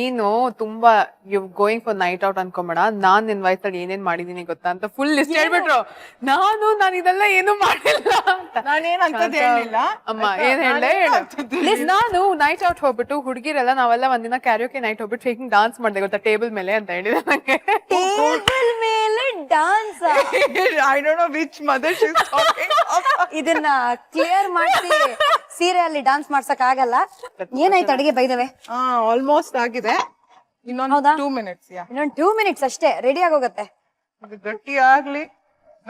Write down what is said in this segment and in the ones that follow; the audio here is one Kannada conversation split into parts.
ನೀನು ತುಂಬಾ you going for night out ಅನ್ಕೊಂಬೇಡ. ನಾನ್ ನಿನ್ ವಯಸ್ಸಲ್ಲಿ ಏನೇನ್ ಮಾಡಿದೀನಿ ಗೊತ್ತಾ ಅಂತ ಫುಲ್ ಲಿಸ್ಟ್ ಹೇಳ್ಬಿಟ್ರು. ನಾನು ಇದೆಲ್ಲ ಏನು ಮಾಡಿಲ್ಲ ಅಂತ. ನಾನೇನ್ ಅಂತದ್ ಹೇಳಿಲ್ಲ. ಅಮ್ಮ ಏನ್ ಹೇಳ ನಾನು ನೈಟ್ ಔಟ್ ಹೋಗ್ಬಿಟ್ಟು ಹುಡುಗಿರೆಲ್ಲ ನಾವೆಲ್ಲ ಒಂದಿನ ಕ್ಯಾರಿಯೋಕೆ ನೈಟ್ ಹೋಗ್ಬಿಟ್ಟು ಹೇಗೆ ಡಾನ್ಸ್ ಮಾಡ್ದೆ ಗೊತ್ತಾ ಟೇಬಲ್ ಮೇಲೆ ಅಂತ ಹೇಳಿದೆ ನಂಗೆ. ಟೇಬಲ್ ಮೇಲೆ dance I don't know which mother she is talking. ಇದನ್ನ ಕ್ಲಿಯರ್ ಮಾಡಿಸಿ ಸೀರೆಯಲ್ಲಿ ಡಾನ್ಸ್ ಮಾಡ್ಸಕ್ ಆಗಲ್ಲ. ಏನಾಯ್ತು ಅಡಿಗೆ ಬೈದವೆ? ಆಲ್ಮೋಸ್ಟ್ ಆಗಿದೆ. ಇನ್ನೊಂದು ಹೌದಾ? 2 minutes. ಇನ್ನೊಂದ್ 2 minutes ಅಷ್ಟೇ ರೆಡಿ ಆಗೋಗತ್ತೆ. ಅದು ಗಟ್ಟಿ ಆಗ್ಲಿ,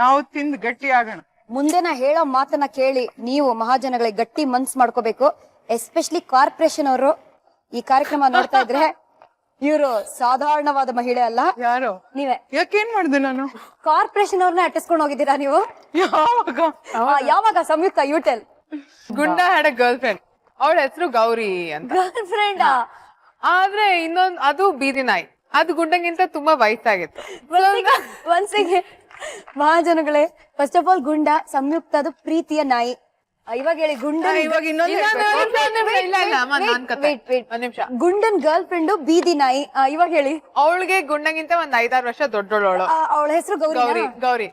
ನಾವು ತಿಂದು ಗಟ್ಟಿ ಆಗೋಣ. ಮುಂದೆ ನಾ ಹೇಳೋ ಮಾತನ್ನ ಕೇಳಿ ನೀವು ಮಹಾಜನಗಳಿಗೆ ಗಟ್ಟಿ ಮನ್ಸ್ ಮಾಡ್ಕೋಬೇಕು. ಎಸ್ಪೆಷಲಿ ಕಾರ್ಪೊರೇಷನ್ ಅವರು ಈ ಕಾರ್ಯಕ್ರಮ ನೋಡ್ತಾ ಇದ್ರೆ ಇವರು ಸಾಧಾರಣವಾದ ಮಹಿಳೆ ಅಲ್ಲ. ಯಾರು? ನೀವೇ. ಯಾಕೇನ್ ಮಾಡಿದೆ ನಾನು? ಕಾರ್ಪೊರೇಷನ್ ಅವ್ರನ್ನ ಅಟ್ಟಿಸ್ಕೊಂಡು ಹೋಗಿದ್ದೀರಾ ನೀವು? ಯಾವಾಗ? ಯಾವಾಗ? ಸಂಯುಕ್ತ ಯುಟೆಲ್. ಗುಂಡ ಹ್ಯಾಡ್ ಅ ಗರ್ಲ್ ಫ್ರೆಂಡ್. ಅವಳ ಹೆಸರು ಗೌರಿ ಅಂತ. Girl friend? ಆದ್ರೆ ಅದು ಬೀದಿ ನಾಯಿ. ಅದು ಗುಂಡಂಗಿಂತ ತುಂಬಾ ವಯಸ್ಸಾಗಿತ್ತು. ಒಂದ್ಸಿಗೆ ಮಹಾಜನಗಳೇ, ಫಸ್ಟ್ ಆಫ್ ಆಲ್ ಗುಂಡ ಸಂಯುಕ್ತದು ಪ್ರೀತಿಯ ನಾಯಿ. ಇವಾಗ ಹೇಳಿ ಗುಂಡನ್ ಇವಾಗ ಇನ್ನೊಂದು ಗುಂಡನ್ ಗರ್ಲ್ ಫ್ರೆಂಡ್ ಬೀದಿ ನಾಯಿ. ಇವಾಗ ಹೇಳಿ. ಅವಳಿಗೆ ಗುಂಡಂಗಿಂತ ಒಂದ್ 5-6 ವರ್ಷ ದೊಡ್ಡೋಳು. ಅವಳ ಹೆಸರು ಗೌರಿ.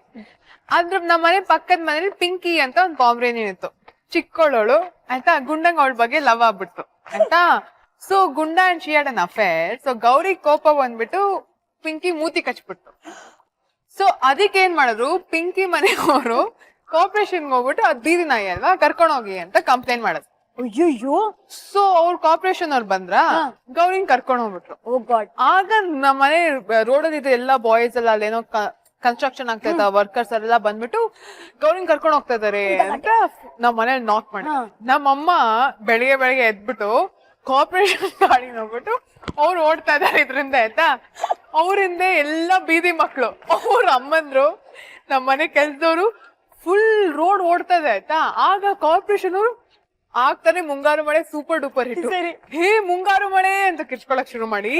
ಆದ್ರ ನಮ್ಮ ಮನೆ ಪಕ್ಕದ ಮನೇಲಿ ಪಿಂಕಿ ಅಂತ ಒಂದ್ ಕಾಂಬ್ರೇನಿಯನ್ ಇತ್ತು. ಚಿಕ್ಕೋಳೋಳು ಆಯ್ತಾ. ಗುಂಡಂಗ್ ಅವಳ ಬಗ್ಗೆ ಲವ್ ಆಗ್ಬಿಡ್ತು ಆಯ್ತಾ. ಸೊ ಗುಂಡ and she had an affair. So Gauri ಕೋಪ ಬಂದ್ಬಿಟ್ಟು ಪಿಂಕಿ ಮೂತಿ ಕಚ್ಬಿಟ್ಟು. ಸೊ ಅದಕ್ಕೆ ಏನ್ ಮಾಡಿದ್ರು, ಪಿಂಕಿ ಮನೆಯವರು ಕಾರ್ಪೊರೇಷನ್ ಹೋಗ್ಬಿಟ್ಟು ಅದ್ ಬೀದಿ ನಾಯಿ ಅಲ್ವಾ ಕರ್ಕೊಂಡ್ ಹೋಗಿ ಅಂತ ಕಂಪ್ಲೇಂಟ್ ಮಾಡಿದ್ರು. ಅಯ್ಯೋ. ಸೊ ಅವ್ರು ಕಾರ್ಪೊರೇಷನ್ ಅವ್ರು ಬಂದ್ರ ಗೌರಿನ್ ಕರ್ಕೊಂಡ್ ಹೋಗ್ಬಿಟ್ರು. ಓ ಗಾಡ್. ಆಗ ನಮ್ಮ ಮನೆ ರೋಡಲ್ಲಿ ಇದ್ದ ಎಲ್ಲಾ ಬಾಯ್ಸ್ ಎಲ್ಲ ಅಲ್ಲೇನೋ ಕನ್ಸ್ಟ್ರಕ್ಷನ್ ಆಗ್ತಾ ಇದ್ದ ವರ್ಕರ್ಸ್ ಎಲ್ಲ ಬಂದ್ಬಿಟ್ಟು ಗೌರಿನ್ ಕರ್ಕೊಂಡ್ ಹೋಗ್ತಾ ಇದಾರೆ ಅಂತ ನಮ್ ಮನೇಲಿ ನಾಕ್ ಮಾಡಿ. ನಮ್ಮಮ್ಮ ಬೆಳಿಗ್ಗೆ ಎದ್ಬಿಟ್ಟು ಕಾರ್ಪೊರೇಷನ್ ಗಾಡಿ ನೋಡ್ಬಿಟ್ಟು ಅವ್ರು ಓಡ್ತಾ ಇದಾರೆ ಇದ್ರಿಂದ ಆಯ್ತಾ. ಅವ್ರಿಂದ ಎಲ್ಲಾ ಬೀದಿ ಮಕ್ಳು ಅವ್ರ ಅಮ್ಮಂದ್ರು ನಮ್ ಮನೆ ಕೆಲ್ಸದವ್ರು ಫುಲ್ ರೋಡ್ ಓಡ್ತಾ ಇದೆ ಆಯ್ತಾ. ಆಗ ಕಾರ್ಪೊರೇಷನ್ ಅವರು ಆಗ್ತಾನೆ ಮುಂಗಾರು ಮಳೆ ಸೂಪರ್ ಡೂಪರ್ ಹಿಟ್. ಹೇ ಮುಂಗಾರು ಮಳೆ ಅಂತ ಕಿರ್ಚ್ಕೊಳಕ್ ಶುರು ಮಾಡಿ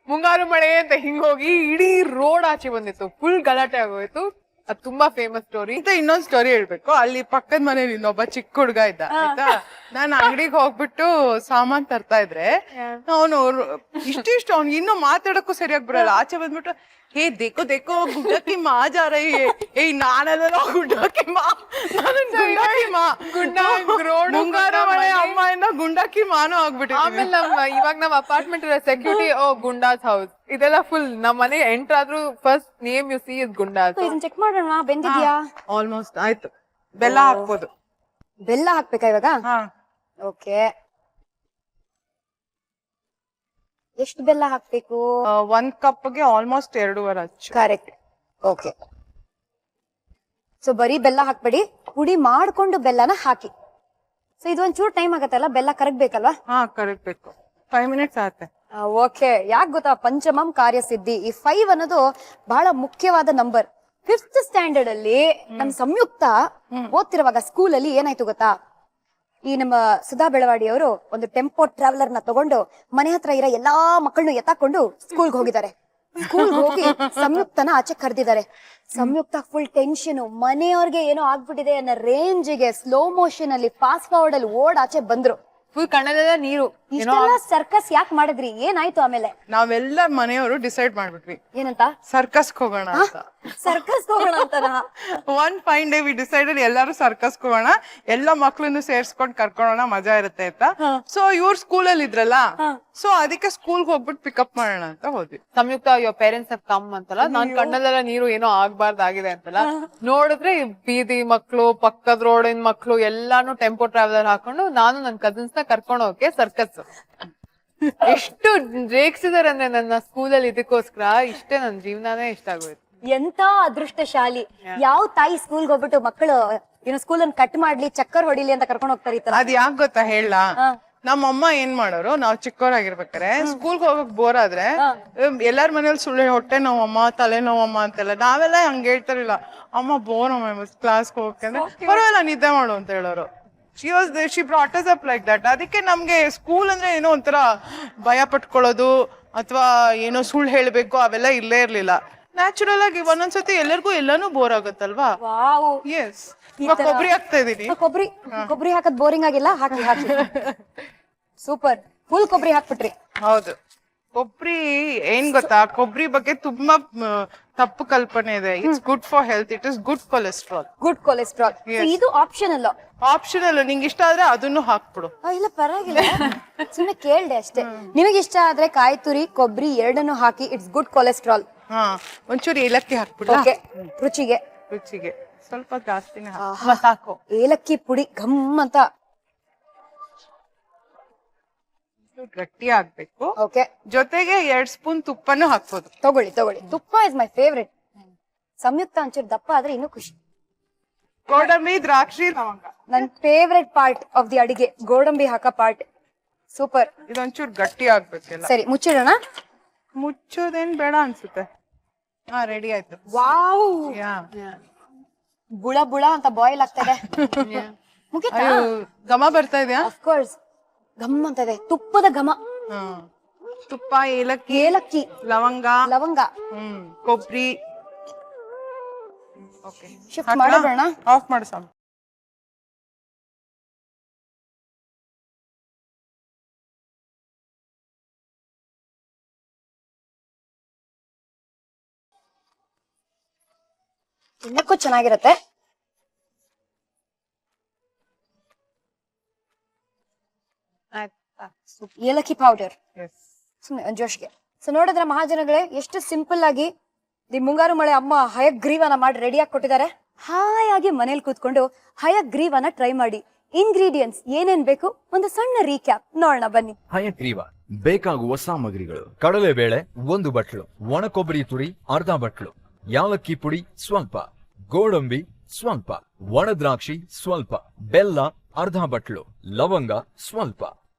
ಮುಂಗಾರು ಮಳೆ ಅಂತ ಹಿಂಗೋಗಿ ಇಡೀ ರೋಡ್ ಆಚೆ ಬಂದಿತ್ತು. ಫುಲ್ ಗಲಾಟೆ ಆಗೋಯ್ತು. ಅದ್ ತುಂಬಾ ಫೇಮಸ್ ಸ್ಟೋರಿ. ಇನ್ನೊಂದ್ ಸ್ಟೋರಿ ಹೇಳ್ಬೇಕು. ಅಲ್ಲಿ ಪಕ್ಕದ ಮನೇಲಿ ಇನ್ನೊಬ್ಬ ಚಿಕ್ಕ ಹುಡ್ಗ ಇದ್ದ ಆಯ್ತಾ. ನಾನ್ ಅಂಗಡಿಗೆ ಹೋಗ್ಬಿಟ್ಟು ಸಾಮಾನ್ ತರ್ತಾ ಇದ್ರೆ ಅವನು ಇಷ್ಟಿಷ್ಟು ಅವ್ನು ಇನ್ನು ಮಾತಾಡಕ್ಕೂ ಸರಿಯಾಗಿ ಬರಲ್ಲ. ಆಚೆ ಬಂದ್ಬಿಟ್ಟು ಹೇ ದೇಕೋ ದೇಕೋ ಗುಡ್ಡಕ್ಕಿ ಮಾ ಜಾ ರಹಿ ಹೇ ನಾನಲ್ಲ ಗುಡ್ಡಕ್ಕಿ ಮಾ ಮುಂಗಾರು ಮಳೆ ಅಮ್ಮ ಇಂದ ಗುಂಡಕ್ಕಿ ಮಾನು ಆಗ್ಬಿಟ್ಟು. ಆಮೇಲೆ ಇವಾಗ ನಾವ್ ಅಪಾರ್ಟ್ಮೆಂಟ್ ಸೆಕ್ಯೂರಿಟಿ ಗುಂಡಾಸ್ ಹೌಸ್ ಇದೆಲ್ಲ ಫುಲ್ ನಮ್ ಮನೆ ಎಂಟರ್ ಆದ್ರೂ first name U C is goondas. ಇದನ್ನ ಚೆಕ್ ಮಾಡೋಣ. ಬೆಂದಿದ್ಯಾ? ಆಲ್ಮೋಸ್ಟ್ ಆಯ್ತು. ಬೆಲ್ಲ ಹಾಕ್ಬೋದು. ಬೆಲ್ಲ ಹಾಕ್ಬೇಕಾ ಇವಾಗ? ಓಕೆ. ಎಷ್ಟು ಬೆಲ್ಲ ಹಾಕ್ಬೇಕು? 1 ಕಪ್ಗೆ ಆಲ್ಮೋಸ್ಟ್ 2.5 ಅಚ್ಚು. ಕರೆಕ್ಟ್. ಓಕೆ. ಸೊ ಬರೀ ಬೆಲ್ಲ ಹಾಕ್ಬೇಡಿ, ಪುಡಿ ಮಾಡ್ಕೊಂಡು ಬೆಲ್ಲನ ಹಾಕಿ. ಸೊ ಇದು ಒಂಚೂರು ಟೈಮ್ ಆಗತ್ತಲ್ಲ, ಬೆಲ್ಲ ಕರಗ್ಬೇಕಲ್ವಾ? ಕರಗ್ಬೇಕು. 5 minutes ಆಗುತ್ತೆ. ಓಕೆ. ಯಾಕೆ ಗೊತ್ತಾ, ಪಂಚಮಂ ಕಾರ್ಯಸಿದ್ಧಿ. ಈ 5 ಅನ್ನೋದು ಬಹಳ ಮುಖ್ಯವಾದ ನಂಬರ್. 5th ಸ್ಟ್ಯಾಂಡರ್ಡ್ ಅಲ್ಲಿ ನಮ್ ಸಂಯುಕ್ತ ಓದ್ತಿರುವಾಗ ಸ್ಕೂಲ್ ಅಲ್ಲಿ ಏನಾಯ್ತು ಗೊತ್ತಾ, ಈ ನಮ್ಮ ಸುಧಾ ಬೆಳವಾಡಿ ಅವರು ಒಂದು ಟೆಂಪೋ ಟ್ರಾವೆಲರ್ ನ ತಗೊಂಡು ಮನೆ ಹತ್ರ ಇರೋ ಎಲ್ಲಾ ಮಕ್ಕಳನ್ನು ಎತ್ತಾಕೊಂಡು ಸ್ಕೂಲ್ಗೆ ಹೋಗಿದ್ದಾರೆ. ಸ್ಕೂಲ್ ಹೋಗಿ ಸಂಯುಕ್ತನ ಆಚೆ ಕರೆದಿದ್ದಾರೆ. ಸಂಯುಕ್ತ ಫುಲ್ ಟೆನ್ಷನ್, ಮನೆಯವ್ರಿಗೆ ಏನೋ ಆಗ್ಬಿಟ್ಟಿದೆ ಅನ್ನೋ ರೇಂಜಿಗೆ ಸ್ಲೋ ಮೋಷನ್ ಅಲ್ಲಿ ಫಾಸ್ಟ್ ಫಾರ್ವರ್ಡ್ ಅಲ್ಲಿ ಓಡ್ ಆಚೆ ಬಂದ್ರು. ಫುಲ್ ಕಣ್ಣಲ್ಲೆಲ್ಲ ನೀರು. ಇಷ್ಟೆಲ್ಲ ಸರ್ಕಸ್ ಯಾಕೆ ಮಾಡಿದ್ರಿ? ಏನಾಯ್ತು ಆಮೇಲೆ? ನಾವೆಲ್ಲ ಮನೆಯವರು ಡಿಸೈಡ್ ಮಾಡ್ಬಿಟ್ವಿ ಏನಂತ? ಸರ್ಕಸ್ ಹೋಗೋಣ ಅಂತ. ಸರ್ಕಸ್ ಹೋಗೋಣ ಅಂತಾನ? One fine day we decided ಎಲ್ಲರೂ ಸರ್ಕಸ್ ಹೋಗೋಣ, ಎಲ್ಲ ಮಕ್ಳನ್ನು ಸೇರ್ಸ್ಕೊಂಡ್ ಕರ್ಕೊಳ್ಳೋಣ, ಮಜಾ ಇರುತ್ತೆ ಅಂತ. ಸೊ ಇವ್ರ ಸ್ಕೂಲಲ್ಲಿ ಇದ್ರಲ್ಲ, ಸೊ ಅದಕ್ಕೆ ಸ್ಕೂಲ್ಗೆ ಹೋಗ್ಬಿಟ್ಟು ಪಿಕಪ್ ಮಾಡೋಣ ಅಂತ ಹೋದ್ವಿ. ಸಂಯುಕ್ತ ಯುವರ್ ಪೇರೆಂಟ್ಸ್ ಹ್ಯಾವ್ ಕಮ್ ಅಂತಲ್ಲ, ನಾನ್ ಕಣ್ಣಲ್ಲೆಲ್ಲ ನೀರು ಏನೋ ಆಗ್ಬಾರ್ದಾಗಿದೆ ಅಂತಲ್ಲ. ನೋಡಿದ್ರೆ ಬೀದಿ ಮಕ್ಳು, ಪಕ್ಕದ ರೋಡಿನ ಮಕ್ಳು ಎಲ್ಲಾನು ಟೆಂಪೋ ಟ್ರಾವೆಲರ್ ಹಾಕೊಂಡು ನಾನು ನನ್ ಕಸಿನ್ಸ್ ನ ಕರ್ಕೊಂಡು ಹೋಗಕ್ಕೆ ಸರ್ಕಸ್. ಎಷ್ಟು ರೇಗ್ಸಿದಾರೆ ಅಂದ್ರೆ ನನ್ನ ಸ್ಕೂಲಲ್ಲಿ ಇದಕ್ಕೋಸ್ಕರ. ಇಷ್ಟೇ ನನ್ ಜೀವನಾನೇ ಇಷ್ಟ ಆಗೋಯ್ತು. ಎಂತ ಅದೃಷ್ಟಶಾಲಿ. ಯಾವ ತಾಯಿ ಸ್ಕೂಲ್ಗೆ ಹೋಗ್ಬಿಟ್ಟು ಮಕ್ಕಳು ಏನೋ ಸ್ಕೂಲ್ ಅನ್ನು ಕಟ್ ಮಾಡ್ಲಿ, ಚಕ್ಕರ್ ಹೊಡಿಲಿ ಅಂತ ಕರ್ಕೊಂಡು ಹೋಗ್ತಾರೆ. ಅದ್ ಯಾಕೆ ಗೊತ್ತಾ ಹೇಳ, ನಮ್ಮಮ್ಮ ಏನ್ ಮಾಡೋರು, ನಾವ್ ಚಿಕ್ಕವರಾಗಿರ್ಬೇಕಾರೆ ಸ್ಕೂಲ್ಗೆ ಹೋಗಕ್ ಬೋರ್ ಆದ್ರೆ ಎಲ್ಲಾರ ಮನೇಲಿ ಸುಳ್ಳು ಹೊಟ್ಟೆ ನೋವಮ್ಮ, ತಲೆ ನೋವಮ್ಮ ಅಂತೆಲ್ಲ. ನಾವೆಲ್ಲ ಹಂಗ ಹೇಳ್ತಾರಿಲ್ಲ, ಅಮ್ಮ ಬೋರ್ ಅಮ್ಮ ಕ್ಲಾಸ್ಗೆ ಹೋಗಕ್ಕೆ ಅಂದ್ರೆ ಪರವಾಗಿಲ್ಲ ನಿದ್ದೆ ಮಾಡು ಅಂತ ಹೇಳೋರು. she brought us up like that. ಅದಕ್ಕೆ ನಮ್ಗೆ ಸ್ಕೂಲ್ ಅಂದ್ರೆ ಏನೋ ಒಂಥರ ಭಯ ಪಟ್ಕೊಳ್ಳೋದು ಅಥವಾ ಏನೋ ಸುಳ್ಳು ಹೇಳ್ಬೇಕು ಅವೆಲ್ಲ ಇಲ್ಲೇ ಇರ್ಲಿಲ್ಲ. ನ್ಯಾಚುರಲ್ ಆಗಿ ಒಂದೊಂದ್ಸತಿ ಎಲ್ಲರಿಗೂ ಎಲ್ಲಾನು ಬೋರ್ ಆಗುತ್ತಲ್ವಾ. ಎಸ್. ಕೊಬ್ಬರಿ ಹಾಕ್ತಾ ಇದೀನಿ. ಕೊಬ್ಬರಿ ಹಾಕದ್ ಬೋರಿಂಗ್ ಆಗಿಲ್ಲ? ಹಾಕಿ ಹಾಕಿ. ಸೂಪರ್. ಫುಲ್ ಕೊಬ್ಬರಿ ಹಾಕ್ಬಿಟ್ರಿ. ಹೌದು. ಕೊಬ್ಬರಿ ಏನ್ ಗೊತ್ತಾ, ಕೊಬ್ಬರಿ ಬಗ್ಗೆ ತುಂಬಾ ತಪ್ಪು ಕಲ್ಪನೆ ಇದೆ. It's good for health, it is good cholesterol. Good cholesterol. ಇದು ಆಪ್ಷನಲ್. ಆಪ್ಷನಲ್, ನಿಂಗೆ ಇಷ್ಟ ಆದ್ರೆ ಅದನ್ನು ಹಾಕ್ಬಿಡು. ಇಲ್ಲ ಪರವಾಗಿಲ್ಲ, ಸುಮ್ನೆ ಕೇಳ್ದೆ ಅಷ್ಟೇ. ನಿಮಗೆ ಇಷ್ಟ ಆದ್ರೆ ಕಾಯಿ ತುರಿ ಕೊಬ್ಬರಿ ಎರಡನ್ನು ಹಾಕಿ, ಇಟ್ಸ್ ಗುಡ್ ಕೊಲೆಸ್ಟ್ರಾಲ್. ಹಾ, ಒಂಚೂರು ಏಲಕ್ಕಿ ಹಾಕ್ಬಿಡು. ಓಕೆ, ರುಚಿಗೆ ಸ್ವಲ್ಪ ಜಾಸ್ತಿನೇ ಸಾಕು. ಏಲಕ್ಕಿ ಪುಡಿ ಘಮ್ ಅಂತ ಗಟ್ಟಿ ಆಗ್ಬೇಕು. ಓಕೆ, ಜೊತೆಗೆ 2 ಸ್ಪೂನ್ ತುಪ್ಪನೂ ಹಾಕ್ಬೋದು. ತಗೊಳ್ಳಿ. ತುಪ್ಪ ಇಸ್ ಮೈ ಫೇವ್ರೆಟ್. ಸಂಯುಕ್ತ ಒಂಚೂರು ದಪ್ಪ ಆದ್ರೆ ಇನ್ನೂ ಖುಷಿ. ಗೋಡಂಬಿ, ದ್ರಾಕ್ಷಿ, ಲವಂಗ ನನ್ ಫೇವ್ರೆಟ್ ಪಾರ್ಟ್ ಆಫ್ ದಿ ಅಡಿಗೆ, ಗೋಡಂಬಿ ಹಾಕೋ ಪಾರ್ಟ್. ಸೂಪರ್. ಇದೊಂಚೂರು ಗಟ್ಟಿ ಆಗ್ಬೇಕೆಲ್ಲ. ಸರಿ, ಮುಚ್ಚಿಡೋಣ. ಮುಚ್ಚೋದೇನ್ ಬೇಡ ಅನ್ಸುತ್ತೆ. ಹಾ, ರೆಡಿ ಆಯ್ತು. ವಾವ್, ಬುಳ ಬುಳ ಅಂತ ಬಾಯ್ಲ್ ಆಗ್ತದೆ. ಮುಗಿತಾ? ಘಮ ಬರ್ತಾ ಇದೆಯಾ? ಆಫ್ ಕೋರ್ಸ್, ಘಮ್ ಅಂತ ಇದೆ. ತುಪ್ಪದ ಘಮ. ತುಪ್ಪ, ಏಲಕ್ಕಿ, ಲವಂಗ, ಕೊಬ್ಬರಿ. ಓಕೆ, ಶಿಫ್ಟ್ ಮಾಡೋಣ. ಆಫ್ ಮಾಡು ಸಾಮ್. ತಿನ್ನಕ್ಕೂ ಚೆನ್ನಾಗಿರತ್ತೆ. ಏಲಕ್ಕಿ ಪೌಡರ್ ಸುಮ್ಮನೆ ಜೋಶ್ಗೆ. ಸೊ ನೋಡಿದ್ರೆ ಮಹಾಜನಗಳೇ, ಎಷ್ಟು ಸಿಂಪಲ್ ಆಗಿ ದಿ ಮುಂಗಾರು ಮಳೆ ಅಮ್ಮ ಹಯಗ್ರೀವನ ಮಾಡಿ ರೆಡಿಯಾಗಿ ಕೊಟ್ಟಿದ್ದಾರೆ. ಹಾಯಾಗಿ ಮನೇಲಿ ಕೂತ್ಕೊಂಡು ಹಯಗ್ರೀವನ ಟ್ರೈ ಮಾಡಿ. ಇಂಗ್ರೀಡಿಯೆಂಟ್ಸ್ ಏನೇನ್ ಬೇಕು ಒಂದು ಸಣ್ಣ ರೀಕ್ಯಾಪ್ ನೋಡೋಣ ಬನ್ನಿ. ಹಯಗ್ರೀವ ಬೇಕಾಗುವ ಸಾಮಗ್ರಿಗಳು: ಕಡಲೆಬೇಳೆ 1 ಬಟ್ಲು, ಒಣ ಕೊಬ್ಬರಿ ತುರಿ ಅರ್ಧ ಬಟ್ಲು, ಯಾಲಕ್ಕಿ ಪುಡಿ ಸ್ವಲ್ಪ, ಗೋಡಂಬಿ ಸ್ವಲ್ಪ, ಒಣ ದ್ರಾಕ್ಷಿ ಸ್ವಲ್ಪ, ಬೆಲ್ಲ ಅರ್ಧ ಬಟ್ಲು, ಲವಂಗ ಸ್ವಲ್ಪ.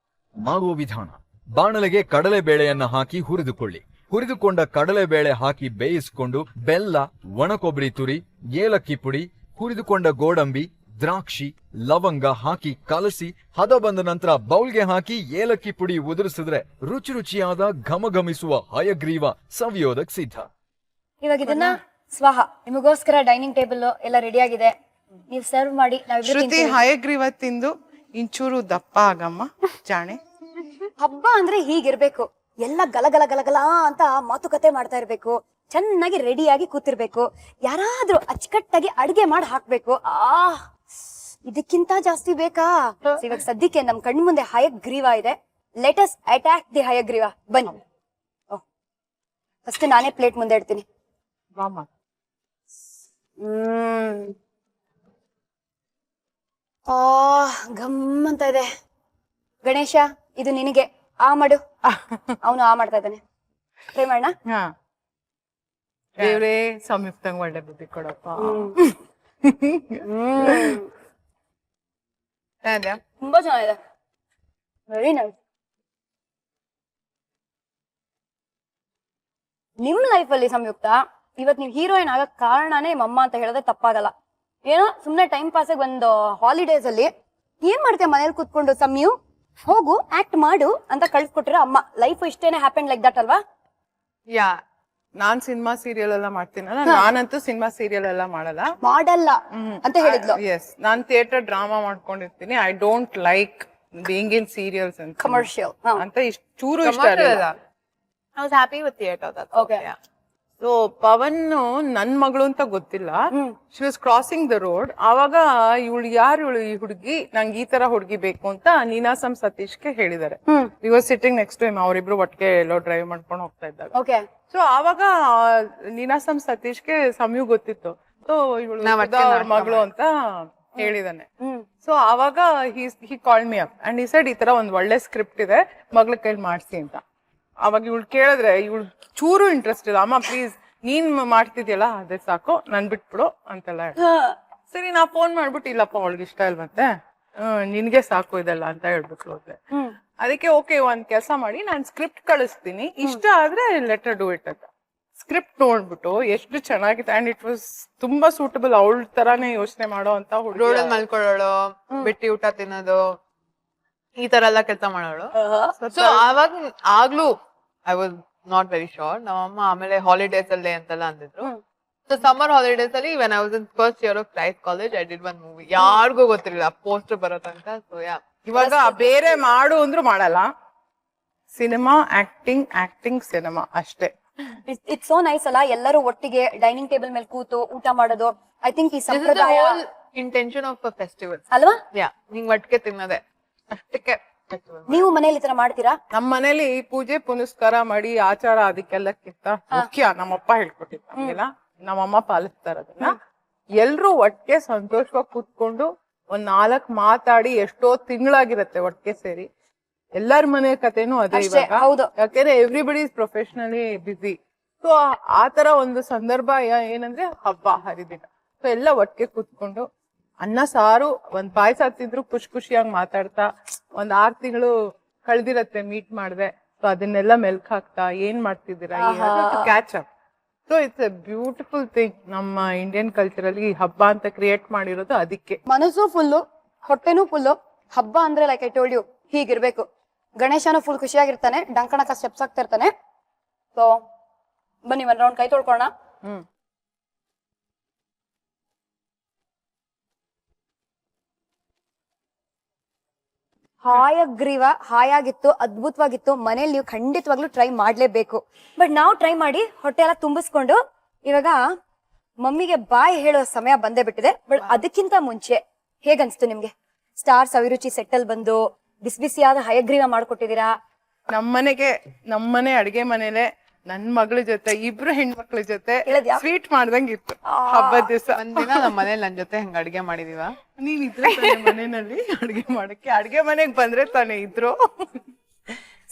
ಮಾಡುವ ವಿಧಾನ: ಬಾಣಲೆಗೆ ಕಡಲೆಬೇಳೆಯನ್ನ ಹಾಕಿ ಹುರಿದುಕೊಳ್ಳಿ. ಹುರಿದುಕೊಂಡ ಕಡಲೆಬೇಳೆ ಹಾಕಿ ಬೇಯಿಸಿಕೊಂಡು ಬೆಲ್ಲ, ಒಣ ಕೊಬ್ಬರಿ ತುರಿ, ಏಲಕ್ಕಿ ಪುಡಿ, ಹುರಿದುಕೊಂಡ ಗೋಡಂಬಿ, ದ್ರಾಕ್ಷಿ, ಲವಂಗ ಹಾಕಿ ಕಲಸಿ ಹದ ಬಂದ ನಂತರ ಬೌಲ್ಗೆ ಹಾಕಿ ಏಲಕ್ಕಿ ಪುಡಿ ಉದುರಿಸಿದ್ರೆ ರುಚಿಯಾದ ಘಮಘಮಿಸುವ ಹಯಗ್ರೀವ ಸವಿಯೋದಕ್ ಸಿದ್ಧ. ಇವಾಗ ಇದನ್ನ ಸ್ವಾಹ ನಿಮಗೋಸ್ಕರ ಡೈನಿಂಗ್ ಟೇಬಲ್ ಎಲ್ಲ ರೆಡಿ ಆಗಿದೆ. ನೀವು ಸರ್ವ್ ಮಾಡಿ. ಶ್ರುತಿ, ಹಯಗ್ರೀವ ತಿಂದು ಇಂಚೂರು ದಪ್ಪ ಆಗಮ್ಮ ಜಾಣೆ. ಹಬ್ಬ ಅಂದ್ರೆ ಹೀಗಿರ್ಬೇಕು, ಎಲ್ಲ ಗಲಗಲ ಗಲಗಲ ಅಂತ ಮಾತುಕತೆ ಮಾಡ್ತಾ ಇರ್ಬೇಕು, ಚೆನ್ನಾಗಿ ರೆಡಿಯಾಗಿ ಕೂತಿರ್ಬೇಕು, ಯಾರಾದ್ರೂ ಅಚ್ಚುಕಟ್ಟಾಗಿ ಅಡ್ಗೆ ಮಾಡಿ ಹಾಕ್ಬೇಕು. ಇದಕ್ಕಿಂತ ಜಾಸ್ತಿ ಬೇಕಾ? ಇವಾಗ ಸದ್ಯಕ್ಕೆ ನಮ್ ಕಣ್ಣು ಮುಂದೆ ಹಯಗ್ರೀವ ಇದೆ. Let us attack the Hayagriva. ಬನ್ನಿ. ಫಸ್ಟ್ ನಾನೇ ಪ್ಲೇಟ್ ಮುಂದೆ ಇಡ್ತೀನಿ. ಘಮ್ ಅಂತ ಇದೆ. ಗಣೇಶ, ಇದು ನಿನಗೆ. ಆ ಮಾಡು. ಅವನು ಆ ಮಾಡ್ತಾ ಇದ್ದಾನೆ. ಟ್ರೈ ಮಾಡೋಣ. ದೇವ್ರೇ ಸಂಯುಕ್ತಂಗ್ ಒಳ್ಳೆ ಬುದ್ಧಿ ಕೊಡಪ್ಪ. ತುಂಬಾ ಚೆನ್ನಾಗಿದೆ. Very nice. ನಿಮ್ ಲೈಫ್ ಅಲ್ಲಿ ಸಂಯುಕ್ತ ಇವತ್ ನೀವ್ ಹೀರೋಯಿನ್ ಆಗಕ್ ಕಾರಣನೇ ಮಮ್ಮ ಅಂತ ಹೇಳಿದ್ರೆ ತಪ್ಪಾಗಲ್ಲ. ಏನೋ ಸುಮ್ನೆ ಟೈಮ್ ಪಾಸ್ ಒಂದು ಹಾಲಿಡೇಸ್ ಅಲ್ಲಿ ಏನ್ ಮಾಡ್ತೀಯ ಮನೇಲಿ ಕೂತ್ಕೊಂಡು, ಸಮ್ಯು ಹೋಗು ಆಕ್ಟ್ ಮಾಡು ಅಂತ ಕಳ್ಸಿಕೊಟ್ಟಿರೋ ಅಮ್ಮ. ಲೈಫ್ ಇಷ್ಟೇನೆ ಹ್ಯಾಪನ್ ಲೈಕ್ ದಟ್ ಅಲ್ವಾ? ಯಾ, ನಾನ್ ಸಿನಿಮಾ ಸೀರಿಯಲ್ ಎಲ್ಲ ಮಾಡ್ತೀನಲ್ಲ, ನಾನಂತೂ ಸಿನಿಮಾ ಸೀರಿಯಲ್ ಎಲ್ಲ ಮಾಡಲ್ಲ ಅಂತ ಹೇಳಿದ್ಲು. ಎಸ್, ನಾನ್ ಥಿಯೇಟರ್ ಡ್ರಾಮಾ ಮಾಡ್ಕೊಂಡಿರ್ತೀನಿ. I don't like being in serials and commercial ಅಂತ ಚೂರು ಇಷ್ಟ ಇಲ್ಲ. I was happy with theater. That's okay. Yeah. So Pavan ನನ್ ಮಗಳು ಅಂತ ಗೊತ್ತಿಲ್ಲ. She was crossing the road. ಆವಾಗ ಇವಳು ಈ ಹುಡುಗಿ, ನಂಗೆ ಈ ತರ ಹುಡುಗಿ ಬೇಕು ಅಂತ ನೀನಾಸಂ ಸತೀಶ್ಗೆ ಹೇಳಿದಾರೆ. We was sitting next time, ಅವರಿಬ್ರು ಒಟ್ಟಿಗೆ ಎಲ್ಲೋ ಡ್ರೈವ್ ಮಾಡ್ಕೊಂಡು ಹೋಗ್ತಾ ಇದ್ದಾಗ. ಸೊ ಆವಾಗ ನೀನಾಸಂ ಸತೀಶ್ಗೆ ಸಮಯು ಗೊತ್ತಿತ್ತು. ಸೊ ಇವಳು ಅವ್ರ ಮಗಳು ಅಂತ ಹೇಳಿದಾನೆ. ಸೊ ಆವಾಗ he called me up and he said, ಈ ತರ ಒಂದ್ ಒಳ್ಳೆ ಸ್ಕ್ರಿಪ್ಟ್ ಇದೆ, ಮಗಳ ಕೈಲಿ ಮಾಡ್ಸಿ ಅಂತ. ಅವಾಗ ಇವಳು ಕೇಳಿದ್ರೆ ಇವಳು ಚೂರು ಇಂಟ್ರೆಸ್ಟ್ ಇಲ್ಲ. ಅಮ್ಮ ಪ್ಲೀಸ್ ನೀನ್ ಮಾಡ್ತಿದ್ಯಲ್ಲ ಅದೇ ಸಾಕು, ನನ್ ಬಿಟ್ಬಿಡು ಅಂತೆಲ್ಲ ಹೇಳಿ. ಸರಿ, ನಾ ಫೋನ್ ಮಾಡ್ಬಿಟ್ಟು, ಇಲ್ಲಪ್ಪ ಅವಳಿಗೆ ಇಷ್ಟ ಇಲ್ವಂತೆ, ನಿನ್ಗೆ ಸಾಕು ಇದೆಲ್ಲ ಅಂತ ಹೇಳ್ಬಿಟ್ಟು ಹೋದೆ. ಅದಕ್ಕೆ ಓಕೆ, ಒಂದ್ ಕೆಲಸ ಮಾಡಿ, ನಾನ್ ಸ್ಕ್ರಿಪ್ಟ್ ಕಳಿಸ್ತೀನಿ, ಇಷ್ಟ ಆದ್ರೆ ಲೆಟರ್ ಡೂ ಇಟ್ ಅಂತ. ಸ್ಕ್ರಿಪ್ಟ್ ನೋಡ್ಬಿಟ್ಟು ಎಷ್ಟು ಚೆನ್ನಾಗಿದೆ ಅಂಡ್ ಇಟ್ ವಾಸ್ ತುಂಬಾ ಸೂಟಬಲ್. ಅವಳ ತರಾನೇ ಯೋಚನೆ ಮಾಡೋ ಅಂತ ಹುಡುಗ. ರೋಡಲ್ಲಿ ಮಲ್ಕೊಳ್ಳೋಳು, ಬಿಟ್ಟಿ ಊಟ ತಿನ್ನೋದು, ಈ ತರ ಎಲ್ಲ ಕೆಲಸ ಮಾಡೋಳು. ಸೊ ಆಗ್ಲೂ I was not very sure. ನಮ್ಮಮ್ಮ ಆಮೇಲೆ ಹಾಲಿಡೇಸ್ ಅಲ್ಲೇ ಅಂತೆಲ್ಲ ಅಂದಿದ್ರು. ಸೊ ಸಮ್ಮರ್ ಹಾಲಿಡೇಸ್ ಅಲ್ಲಿ when I was in first year of Christ college, I did one movie. ಯಾರಿಗೂ ಗೊತ್ತಿರಲಿಲ್ಲ ಪೋಸ್ಟರ್ ಬರೋ ತನಕ. ಸೊ ಯಾ, ಇವಾಗ ಬೇರೆ ಮಾಡು ಅಂದ್ರೂ ಮಾಡಲ್ಲ, ಸಿನಿಮಾ ಆಕ್ಟಿಂಗ್ ಸಿನಿಮಾ ಅಷ್ಟೇ. ಇಟ್ಸ್ ಸೋ ನೈಸ್ ಅಲ್ಲ, ಎಲ್ಲರೂ ಒಟ್ಟಿಗೆ ಡೈನಿಂಗ್ ಟೇಬಲ್ ಮೇಲೆ ಕೂತು ಊಟ ಮಾಡೋದು. ಐ ಥಿಂಕ್ ಈ ಸಂಪ್ರದಾಯ ಇಂಟೆನ್ಷನ್ ಆಫ್ ಅ ಫೆಸ್ಟಿವಲ್ ಅಲ್ವಾ? ಯಾ, ನಿಂಗ್ ಒಟ್ಟಿಗೆ ತಿನ್ನೋದೆ ಅಷ್ಟಕ್ಕೆ festival. ನೀವು ಮನೇಲಿ ಈ ತರ ಮಾಡ್ತೀರಾ? ನಮ್ ಮನೇಲಿ ಪೂಜೆ ಪುನಸ್ಕಾರ ಮಾಡಿ ಆಚಾರ ಅದಕ್ಕೆಲ್ಲಕ್ಕಿಂತ ಮುಖ್ಯ ನಮ್ಮಪ್ಪ ಹೇಳ್ಕೊಟ್ಟಿದ್ದು ನಮ್ಗೆಲ್ಲ, ನಮ್ಮಮ್ಮ ಪಾಲಿಸ್ತಾರ ಅದನ್ನ. ಎಲ್ರು ಒಟ್ಟಿಗೆ ಸಂತೋಷವಾಗಿ ಕೂತ್ಕೊಂಡು ಒಂದ್ 4 ಮಾತಾಡಿ ಎಷ್ಟೋ ತಿಂಗಳಾಗಿರತ್ತೆ ಒಟ್ಟಿಗೆ ಸೇರಿ. ಎಲ್ಲಾರ ಮನೆ ಕಥೆನೂ ಅದೇ ಅಷ್ಟೇ, ಇವಾಗ. ಹೌದು. ಯಾಕೆಂದ್ರೆ everybody is professionally busy. So ಆ ತರ ಒಂದು ಸಂದರ್ಭ ಏನಂದ್ರೆ ಹಬ್ಬ ಹರಿದಿನ. ಸೊ ಎಲ್ಲ ಒಟ್ಟಿಗೆ ಕೂತ್ಕೊಂಡು ಅನ್ನ ಸಾರು ಒಂದ್ ಪಾಯಸ ತಿಂದ್ರು ಖುಷಿಯಾಗಿ ಮಾತಾಡ್ತಾ, ಒಂದ್ 6 ತಿಂಗಳು ಕಳ್ದಿರತ್ತೆ ಮೀಟ್ ಮಾಡ್ದೆ. ಸೊ ಅದನ್ನೆಲ್ಲ ಮೆಲ್ಕ್ ಹಾಕ್ತಾ ಏನ್ ಮಾಡ್ತಿದ್ದೀರಾ catch up. So it's A beautiful thing. ನಮ್ಮ ಇಂಡಿಯನ್ ಕಲ್ಚರ್ ಅಲ್ಲಿ ಹಬ್ಬ ಅಂತ ಕ್ರಿಯೇಟ್ ಮಾಡಿರೋದು ಅದಕ್ಕೆ. ಮನಸ್ಸು ಫುಲ್ಲು, ಹೊಟ್ಟೆನೂ ಫುಲ್ಲು. ಹಬ್ಬ ಅಂದ್ರೆ ಲೈಕ್ ಐ ಟೋಲ್ಡ್ ಯು ಹೀಗಿರ್ಬೇಕು. ಗಣೇಶನು ಫುಲ್ ಖುಷಿಯಾಗಿರ್ತಾನೆ, ಡಂಕಣಕ ಸ್ಟೆಪ್ಸ್ ಆಗ್ತಾ ಇರ್ತಾನೆ. ಸೊ ಬನ್ನಿ ಒಂದ್ ರೌಂಡ್ ಕೈ ತೊಳ್ಕೊಳ್ಳೋಣ. ಹಾಯಾಗಿತ್ತು, ಅದ್ಭುತವಾಗಿತ್ತು. ಮನೇಲಿ ನೀವು ಖಂಡಿತವಾಗ್ಲೂ ಟ್ರೈ ಮಾಡ್ಲೇಬೇಕು. ಬಟ್ ನಾವು ಟ್ರೈ ಮಾಡಿ ಹೊಟ್ಟೆ ಎಲ್ಲ ತುಂಬಿಸ್ಕೊಂಡು ಇವಾಗ ಮಮ್ಮಿಗೆ ಬಾಯ್ ಹೇಳೋ ಸಮಯ ಬಂದೇ ಬಿಟ್ಟಿದೆ. ಬಟ್ ಅದಕ್ಕಿಂತ ಮುಂಚೆ ಹೇಗನ್ಸ್ತು ನಿಮ್ಗೆ? ಸ್ಟಾರ್ ಸವಿರುಚಿ ಸೆಟ್ಟಲ್ ಬಂದು ಬಿಸಿ ಬಿಸಿಯಾದ ಹಯಗ್ರೀವ ಮಾಡ್ಕೊಟ್ಟಿದೀರಾ. ನಮ್ಮನೆ ಅಡ್ಗೆ ಮನೇಲೆ ನನ್ ಮಗಳ ಜೊತೆ ಇಬ್ರು ಹೆಣ್ಮಕ್ಳ ಜೊತೆ ಹೇಳಿದ್ಯಾ? ಸ್ವೀಟ್ ಮಾಡ್ದಂಗಿತ್ತು ಹಬ್ಬದ ದಿವಸ. ಒಂದಿನ ನಮ್ಮ ಮನೇಲಿ ನನ್ ಜೊತೆ ಹಂಗ ಅಡ್ಗೆ ಮಾಡಿದೀವ. ನೀವ್ ಇದ್ರೆ ಮನೆಯಲ್ಲಿ ಅಡ್ಗೆ ಮಾಡಕ್ಕೆ, ಅಡ್ಗೆ ಮನೆಗ್ ಬಂದ್ರೆ ತಾನೇ ಇದ್ರು.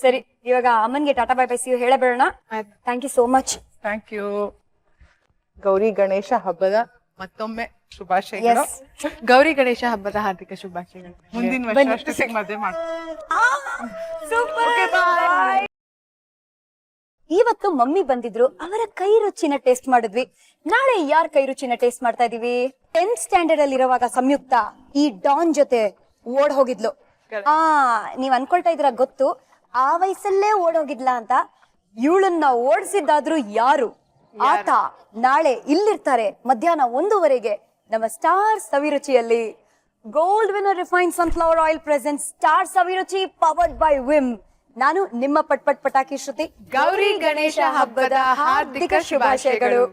ಸರಿ, ಇವಾಗ ಅಮ್ಮನ್ಗೆ tata bye bye see you ಹೇಳಬೇಡೋಣ. Thank you so much. Thank you. Gauri Ganesha ಹಬ್ಬದ ಮತ್ತೊಮ್ಮೆ ಶುಭಾಶಯಗಳು. ಗೌರಿ ಗಣೇಶ ಹಬ್ಬದ ಹಾರ್ದಿಕ ಶುಭಾಶಯಗಳು. ಮುಂದಿನ ವರ್ಷ ಅಷ್ಟೊತ್ತಿಗೆ ಮದುವೆ ಮಾಡ್ತೀನಿ. ಇವತ್ತು ಮಮ್ಮಿ ಬಂದಿದ್ರು, ಅವರ ಕೈ ರುಚಿನ ಟೇಸ್ಟ್ ಮಾಡಿದ್ವಿ. ನಾಳೆ ಯಾರ ಕೈ ರುಚಿನ ಟೇಸ್ಟ್ ಮಾಡ್ತಾ ಇದೀವಿ? 10th ಸ್ಟ್ಯಾಂಡರ್ಡ್ ಅಲ್ಲಿ ಇರುವಾಗ ಸಂಯುಕ್ತ ಈ ಡಾನ್ ಜೊತೆ ಓಡ್ ಹೋಗಿದ್ಲು. ನೀವ್ ಅನ್ಕೊಳ್ತಾ ಇದ್ರ ಗೊತ್ತು, ಆ ವಯಸ್ಸಲ್ಲೇ ಓಡ್ ಹೋಗಿದ್ಲಾ ಅಂತ. ಇವಳನ್ನ ಓಡಿಸಿದ್ದಾದ್ರೂ ಯಾರು? ಆತ ನಾಳೆ ಇಲ್ಲಿರ್ತಾರೆ ಮಧ್ಯಾಹ್ನ 1:00 ನಮ್ಮ ಸ್ಟಾರ್ ಸವಿರುಚಿಯಲ್ಲಿ. Gold winner refined sunflower oil present star Saviruchi powered by Vim. ನಾನು ನಿಮ್ಮ ಪಟಾಕಿ ಶ್ರುತಿ. ಗೌರಿ ಗಣೇಶ ಹಬ್ಬದ ಹಾರ್ದಿಕ ಶುಭಾಶಯಗಳು.